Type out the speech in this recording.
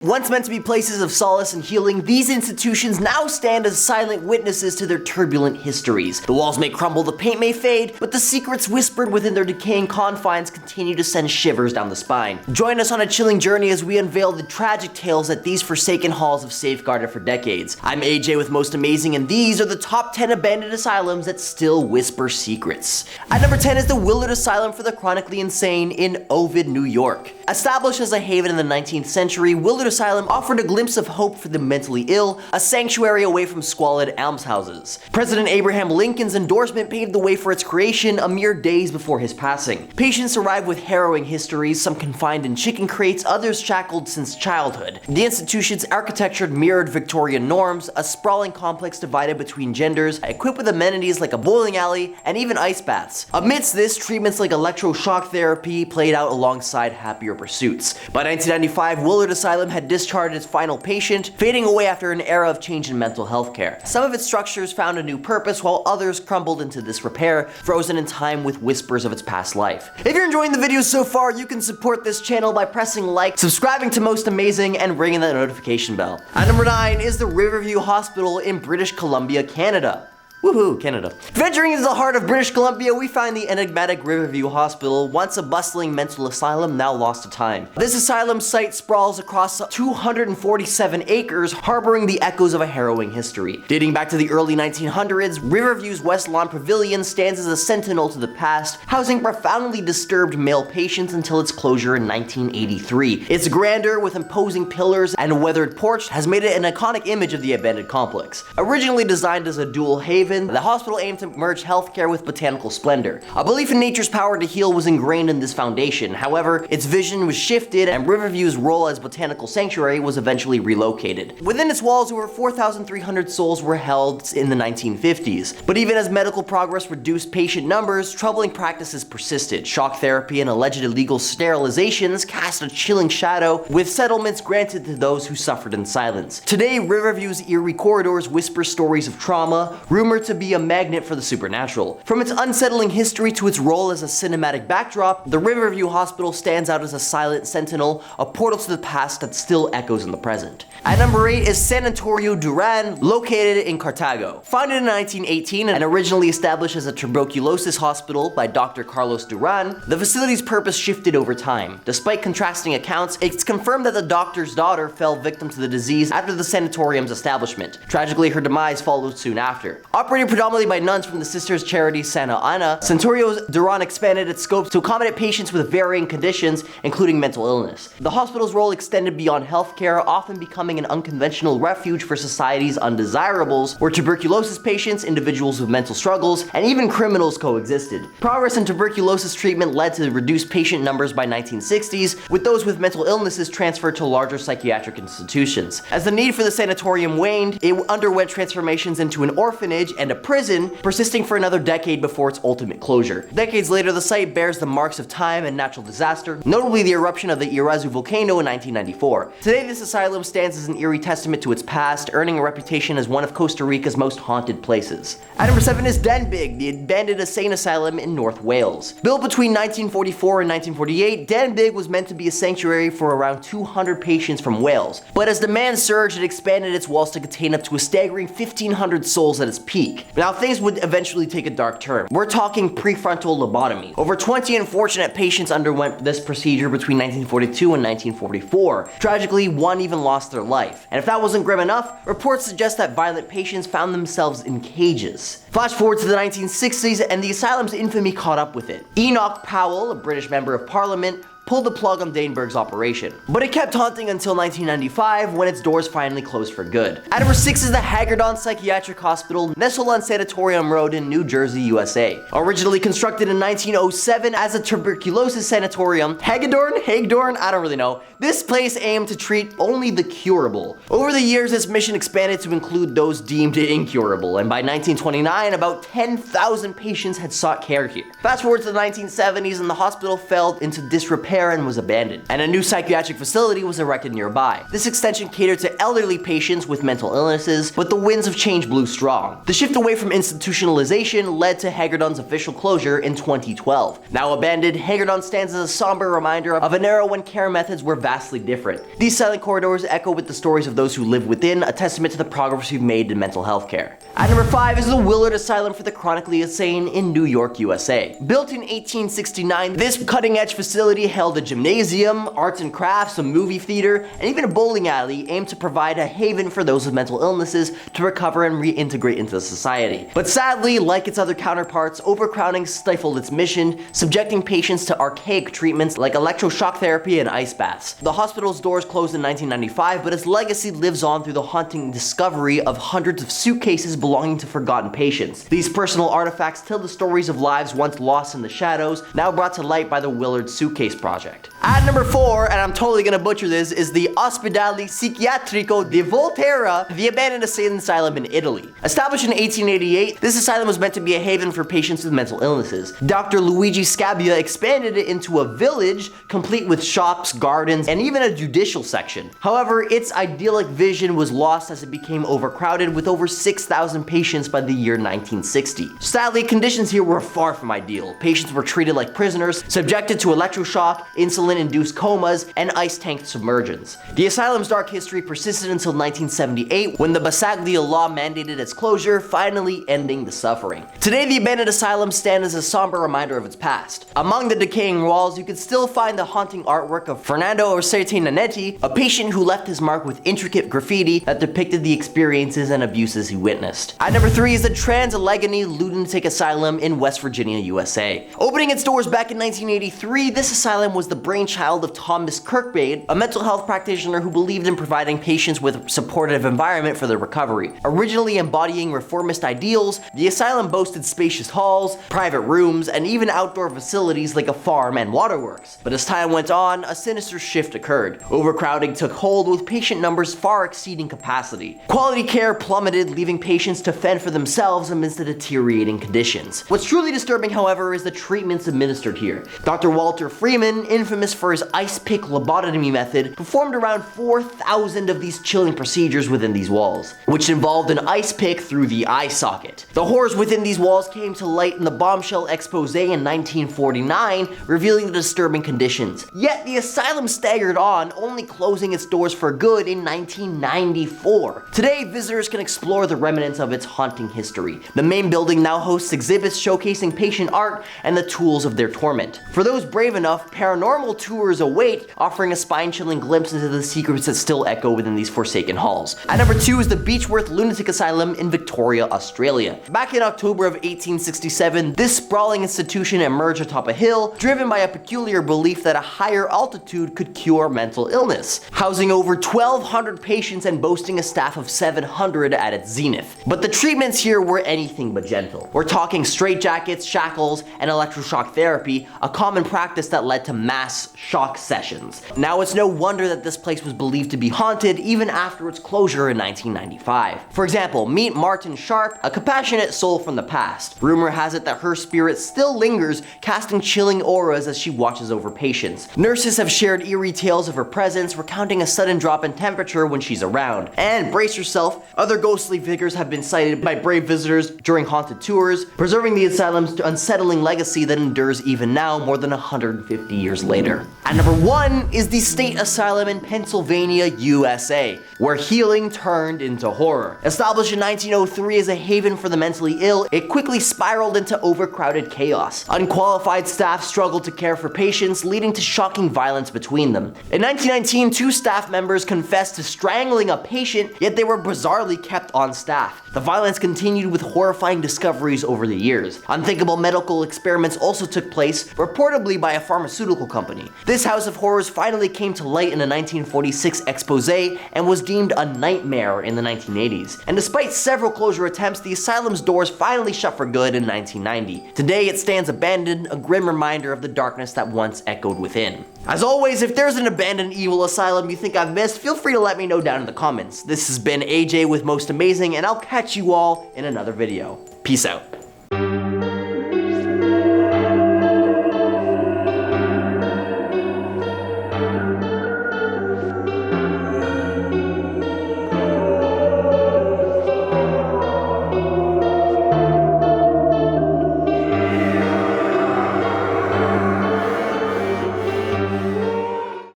Once meant to be places of solace and healing, these institutions now stand as silent witnesses to their turbulent histories. The walls may crumble, the paint may fade, but the secrets whispered within their decaying confines continue to send shivers down the spine. Join us on a chilling journey as we unveil the tragic tales that these forsaken halls have safeguarded for decades. I'm AJ with Most Amazing, and these are the top 10 abandoned asylums that still whisper secrets. At number 10 is the Willard Asylum for the Chronically Insane in Ovid, New York. Established as a haven in the 19th century, Willard Asylum offered a glimpse of hope for the mentally ill, a sanctuary away from squalid almshouses. President Abraham Lincoln's endorsement paved the way for its creation a mere days before his passing. Patients arrived with harrowing histories, some confined in chicken crates, others shackled since childhood. The institution's architecture mirrored Victorian norms, a sprawling complex divided between genders, equipped with amenities like a bowling alley and even ice baths. Amidst this, treatments like electroshock therapy played out alongside happier pursuits. By 1995, Willard Asylum had discharged its final patient, fading away after an era of change in mental health care. Some of its structures found a new purpose, while others crumbled into disrepair, frozen in time with whispers of its past life. If you're enjoying the videos so far, you can support this channel by pressing like, subscribing to Most Amazing, and ringing that notification bell. At number 9 is the Riverview Hospital in British Columbia, Canada. Woohoo, Canada. Venturing into the heart of British Columbia, we find the enigmatic Riverview Hospital, once a bustling mental asylum, now lost to time. This asylum site sprawls across 247 acres, harboring the echoes of a harrowing history. Dating back to the early 1900s, Riverview's West Lawn Pavilion stands as a sentinel to the past, housing profoundly disturbed male patients until its closure in 1983. Its grandeur, with imposing pillars and a weathered porch, has made it an iconic image of the abandoned complex. Originally designed as a dual haven, the hospital aimed to merge healthcare with botanical splendor. A belief in nature's power to heal was ingrained in this foundation. However, its vision was shifted, and Riverview's role as botanical sanctuary was eventually relocated. Within its walls, over 4,300 souls were held in the 1950s. But even as medical progress reduced patient numbers, troubling practices persisted. Shock therapy and alleged illegal sterilizations cast a chilling shadow, with settlements granted to those who suffered in silence. Today, Riverview's eerie corridors whisper stories of trauma, rumored to be a magnet for the supernatural. From its unsettling history to its role as a cinematic backdrop, the Riverview Hospital stands out as a silent sentinel, a portal to the past that still echoes in the present. At number 8 is Sanatorio Durán, located in Cartago. Founded in 1918 and originally established as a tuberculosis hospital by Dr. Carlos Durán, the facility's purpose shifted over time. Despite contrasting accounts, it's confirmed that the doctor's daughter fell victim to the disease after the sanatorium's establishment. Tragically, her demise followed soon after. Operated predominantly by nuns from the Sisters' Charity Santa Ana, Sanatorio Durán expanded its scope to accommodate patients with varying conditions, including mental illness. The hospital's role extended beyond healthcare, often becoming an unconventional refuge for society's undesirables, where tuberculosis patients, individuals with mental struggles, and even criminals coexisted. Progress in tuberculosis treatment led to reduced patient numbers by 1960s, with those with mental illnesses transferred to larger psychiatric institutions. As the need for the sanatorium waned, it underwent transformations into an orphanage and a prison, persisting for another decade before its ultimate closure. Decades later, the site bears the marks of time and natural disaster, notably the eruption of the Irazu volcano in 1994. Today, this asylum stands as an eerie testament to its past, earning a reputation as one of Costa Rica's most haunted places. At number 7 is Denbigh, the abandoned insane asylum in North Wales. Built between 1944 and 1948, Denbigh was meant to be a sanctuary for around 200 patients from Wales. But as demand surged, it expanded its walls to contain up to a staggering 1,500 souls at its peak. Now, things would eventually take a dark turn. We're talking prefrontal lobotomy. Over 20 unfortunate patients underwent this procedure between 1942 and 1944. Tragically, one even lost their life. And if that wasn't grim enough, reports suggest that violent patients found themselves in cages. Flash forward to the 1960s, and the asylum's infamy caught up with it. Enoch Powell, a British member of Parliament, pulled the plug on Denbigh's operation. But it kept haunting until 1995, when its doors finally closed for good. At number 6 is the Hagedorn Psychiatric Hospital, nestled on Sanatorium Road in New Jersey, USA. Originally constructed in 1907 as a tuberculosis sanatorium, Hagedorn, I don't really know. This place aimed to treat only the curable. Over the years, its mission expanded to include those deemed incurable, and by 1929, about 10,000 patients had sought care here. Fast forward to the 1970s, and the hospital fell into disrepair care and was abandoned, and a new psychiatric facility was erected nearby. This extension catered to elderly patients with mental illnesses, but the winds of change blew strong. The shift away from institutionalization led to Hagedorn's official closure in 2012. Now abandoned, Hagedorn stands as a somber reminder of an era when care methods were vastly different. These silent corridors echo with the stories of those who live within, a testament to the progress we've made in mental health care. At number 5 is the Willard Asylum for the Chronically Insane in New York, USA. Built in 1869, this cutting-edge facility held a gymnasium, arts and crafts, a movie theater, and even a bowling alley aimed to provide a haven for those with mental illnesses to recover and reintegrate into society. But sadly, like its other counterparts, overcrowding stifled its mission, subjecting patients to archaic treatments like electroshock therapy and ice baths. The hospital's doors closed in 1995, but its legacy lives on through the haunting discovery of hundreds of suitcases belonging to forgotten patients. These personal artifacts tell the stories of lives once lost in the shadows, now brought to light by the Willard Suitcase Project. At number 4, and I'm totally gonna butcher this, is the Ospedale Psichiatrico di Volterra, the abandoned insane asylum in Italy. Established in 1888, this asylum was meant to be a haven for patients with mental illnesses. Dr. Luigi Scabbia expanded it into a village, complete with shops, gardens, and even a judicial section. However, its idyllic vision was lost as it became overcrowded with over 6,000 patients by the year 1960. Sadly, conditions here were far from ideal. Patients were treated like prisoners, subjected to electroshock, insulin-induced comas, and ice tank submersions. The asylum's dark history persisted until 1978, when the Basaglia law mandated its closure, finally ending the suffering. Today, the abandoned asylum stands as a somber reminder of its past. Among the decaying walls, you can still find the haunting artwork of Fernando Orcete Nanetti, a patient who left his mark with intricate graffiti that depicted the experiences and abuses he witnessed. At number 3 is the Trans-Allegheny Lunatic Asylum in West Virginia, USA. Opening its doors back in 1983, this asylum was the brainchild of Thomas Kirkpaid, a mental health practitioner who believed in providing patients with a supportive environment for their recovery. Originally embodying reformist ideals, the asylum boasted spacious halls, private rooms, and even outdoor facilities like a farm and waterworks. But as time went on, a sinister shift occurred. Overcrowding took hold, with patient numbers far exceeding capacity. Quality care plummeted, leaving patients to fend for themselves amidst the deteriorating conditions. What's truly disturbing, however, is the treatments administered here. Dr. Walter Freeman, infamous for his ice pick lobotomy method, performed around 4,000 of these chilling procedures within these walls, which involved an ice pick through the eye socket. The horrors within these walls came to light in the bombshell expose in 1949, revealing the disturbing conditions. Yet the asylum staggered on, only closing its doors for good in 1994. Today, visitors can explore the remnants of its haunting history. The main building now hosts exhibits showcasing patient art and the tools of their torment. For those brave enough, paranormal tours await, offering a spine-chilling glimpse into the secrets that still echo within these forsaken halls. At number 2 is the Beechworth Lunatic Asylum in Victoria, Australia. Back in October of 1867, this sprawling institution emerged atop a hill, driven by a peculiar belief that a higher altitude could cure mental illness, housing over 1,200 patients and boasting a staff of 700 at its zenith. But the treatments here were anything but gentle. We're talking straitjackets, shackles, and electroshock therapy, a common practice that led to mass shock sessions. Now, it's no wonder that this place was believed to be haunted even after its closure in 1995. For example, meet Martin Sharp, a compassionate soul from the past. Rumor has it that her spirit still lingers, casting chilling auras as she watches over patients. Nurses have shared eerie tales of her presence, recounting a sudden drop in temperature when she's around. And brace yourself, other ghostly figures have been sighted by brave visitors during haunted tours, preserving the asylum's unsettling legacy that endures even now, more than 150 years later. At number 1 is the State Asylum in Pennsylvania, USA, where healing turned into horror. Established in 1903 as a haven for the mentally ill, it quickly spiraled into overcrowded chaos. Unqualified staff struggled to care for patients, leading to shocking violence between them. In 1919, 2 staff members confessed to strangling a patient, yet they were bizarrely kept on staff. The violence continued with horrifying discoveries over the years. Unthinkable medical experiments also took place, reportedly by a pharmaceutical company. This house of horrors finally came to light in a 1946 expose and was deemed a nightmare in the 1980s. And despite several closure attempts, the asylum's doors finally shut for good in 1990. Today, it stands abandoned, a grim reminder of the darkness that once echoed within. As always, if there's an abandoned evil asylum you think I've missed, feel free to let me know down in the comments. This has been AJ with Most Amazing, and I'll catch you all in another video. Peace out.